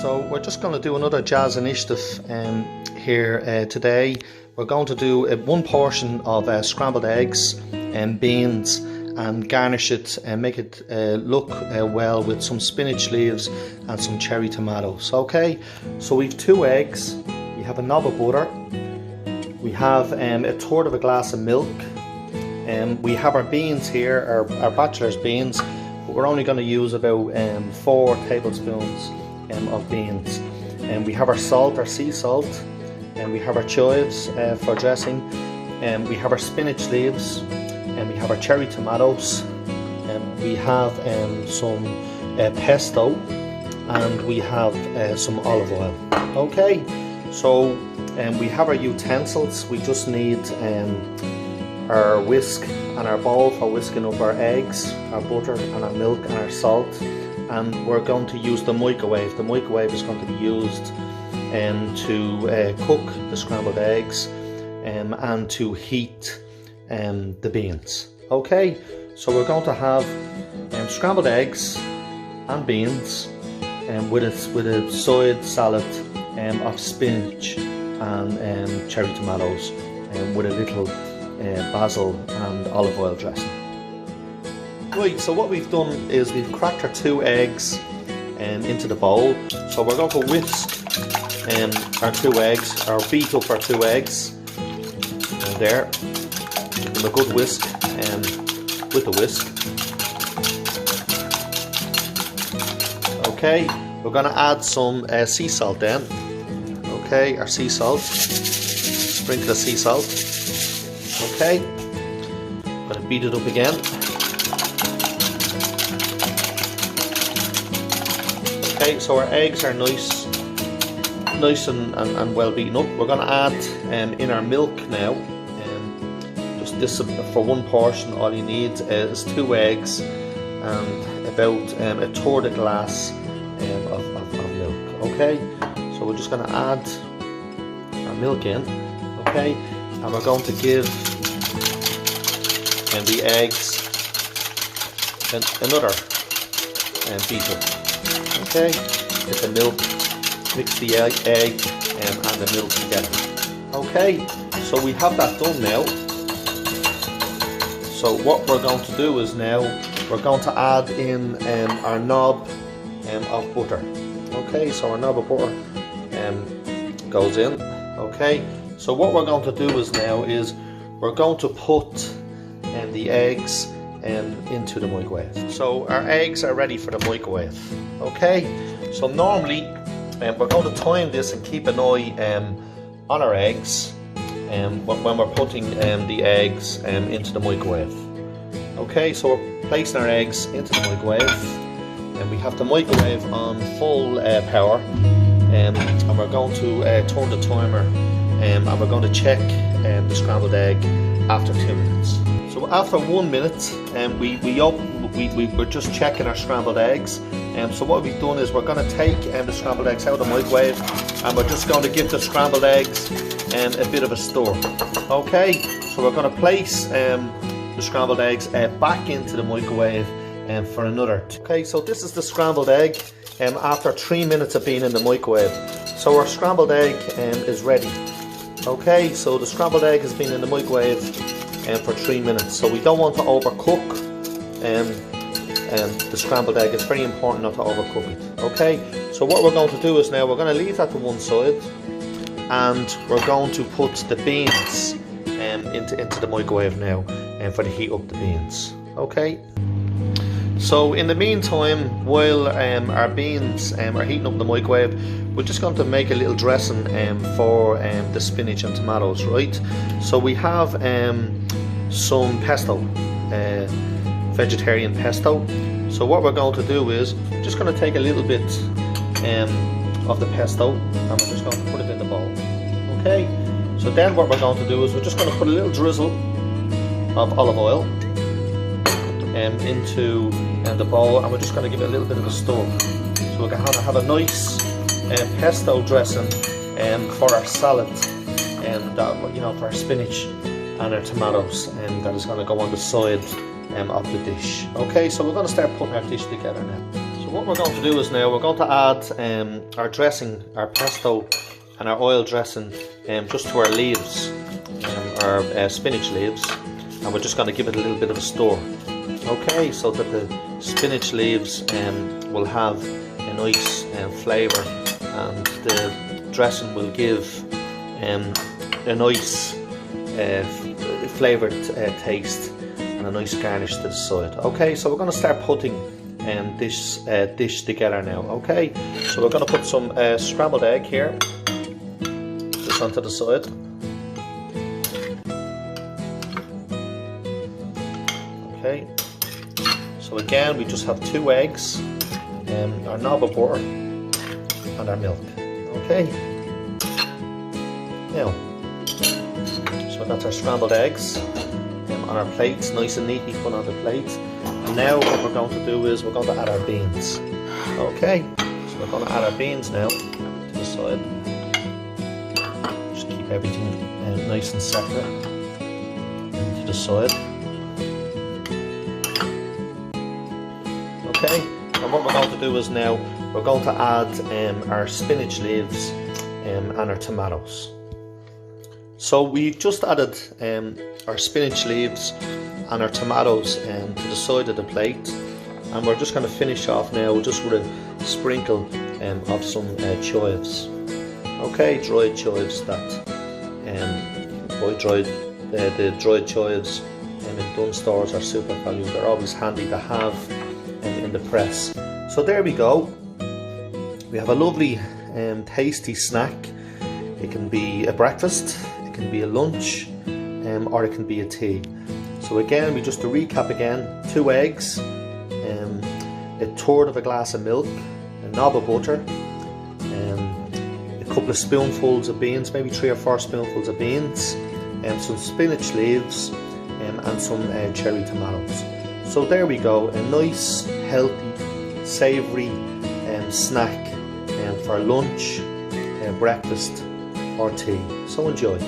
So we're just going to do another JASS Initiative here today. We're going to do one portion of scrambled eggs and beans and garnish it and make it look well with some spinach leaves and some cherry tomatoes. Okay, so we've 2 eggs, we have a knob of butter, we have a third of a glass of milk, and we have our beans here, our bachelor's beans, but we're only going to use about 4 tablespoons of beans. And we have our salt, our sea salt, and we have our chives for dressing, and we have our spinach leaves, and we have our cherry tomatoes, and we have some pesto, and we have some olive oil. Okay, so we have our utensils. We just need our whisk and our bowl for whisking up our eggs, our butter and our milk and our salt, and we're going to use the microwave. The microwave is going to be used to cook the scrambled eggs and to heat the beans. Okay, so we're going to have scrambled eggs and beans with a side salad of spinach and cherry tomatoes with a little basil and olive oil dressing. Right, so what we've done is we've cracked our 2 eggs into the bowl. So we're going to whisk our 2 eggs, or beat up our 2 eggs there. Give them a good whisk with the whisk. Okay, we're going to add some sea salt then. Okay, our sea salt. Sprinkle of sea salt. Okay, I'm going to beat it up again. Okay, so our eggs are nice and well beaten up. We're going to add in our milk now. Just this for one portion. All you need is 2 eggs and about a third of a glass of milk. Okay, so we're just going to add our milk in. Okay, and we're going to give the eggs another beat up. Okay, get the milk, mix the egg and the milk together. Okay, so we have that done now. So what we're going to do is now we're going to add in our knob of butter. Okay, so our knob of butter goes in. Okay, so what we're going to do is now we're going to put the eggs into the microwave. So our eggs are ready for the microwave. Okay, so normally we're going to time this and keep an eye on our eggs when we're putting the eggs into the microwave. Okay, so we're placing our eggs into the microwave, and we have the microwave on full power, and we're going to turn the timer, and we're going to check the scrambled egg after 2 minutes. So after 1 minute, we're just checking our scrambled eggs. So what we've done is we're going to take the scrambled eggs out of the microwave, and we're just going to give the scrambled eggs a bit of a stir. Okay, so we're going to place the scrambled eggs back into the microwave for another. Okay, so this is the scrambled egg after 3 minutes of being in the microwave. So our scrambled egg is ready. Okay, so the scrambled egg has been in the microwave for 3 minutes, so we don't want to overcook the scrambled egg. It's very important not to overcook it. Okay, so what we're going to do is now we're going to leave that to one side, and we're going to put the beans into the microwave now for to heat up the beans. Okay, so in the meantime, while our beans are heating up in the microwave, we're just going to make a little dressing for the spinach and tomatoes, right? So we have some pesto, vegetarian pesto. So what we're going to do is we're just going to take a little bit of the pesto, and we're just going to put it in the bowl. Okay, so then what we're going to do is we're just going to put a little drizzle of olive oil into the bowl, and we're just going to give it a little bit of a stir. So we're going to have a nice pesto dressing for our salad, and for our spinach and our tomatoes, and that is going to go on the side of the dish. Okay, so we're going to start putting our dish together now. So So what we're going to do is now we're going to add our dressing, our pesto and our oil dressing just to our leaves, our spinach leaves, and we're just going to give it a little bit of a stir. Okay, so that the spinach leaves will have a nice flavour, and the dressing will give a nice flavoured taste and a nice garnish to the side. Okay, so we're going to start putting this dish together now. Okay, so we're going to put some scrambled egg here, just onto the side. Okay, so again we just have 2 eggs, our knob of butter and our milk. Okay, now so that's our scrambled eggs on our plates, nice and neatly put on the plate. And now what we're going to do is we're going to add our beans. Okay, so we're going to add our beans now to the side. Just keep everything nice and separate to the side. Okay, and what we're going to do is now we're going to add our spinach leaves and our tomatoes. So we just added our spinach leaves and our tomatoes to the side of the plate, and we're just going to finish off now just with a sprinkle of some chives. Okay, dried chives that the dried chives in Dunn stores are super value. They're always handy to have in the press. So there we go. We have a lovely tasty snack. It can be a breakfast, it can be a lunch, or it can be a tea. So again, just to recap again, 2 eggs, a third of a glass of milk, a knob of butter, a couple of spoonfuls of beans, maybe 3 or 4 spoonfuls of beans, some spinach leaves, and some cherry tomatoes. So there we go, a nice, healthy, savoury snack for lunch, breakfast or tea. So enjoy.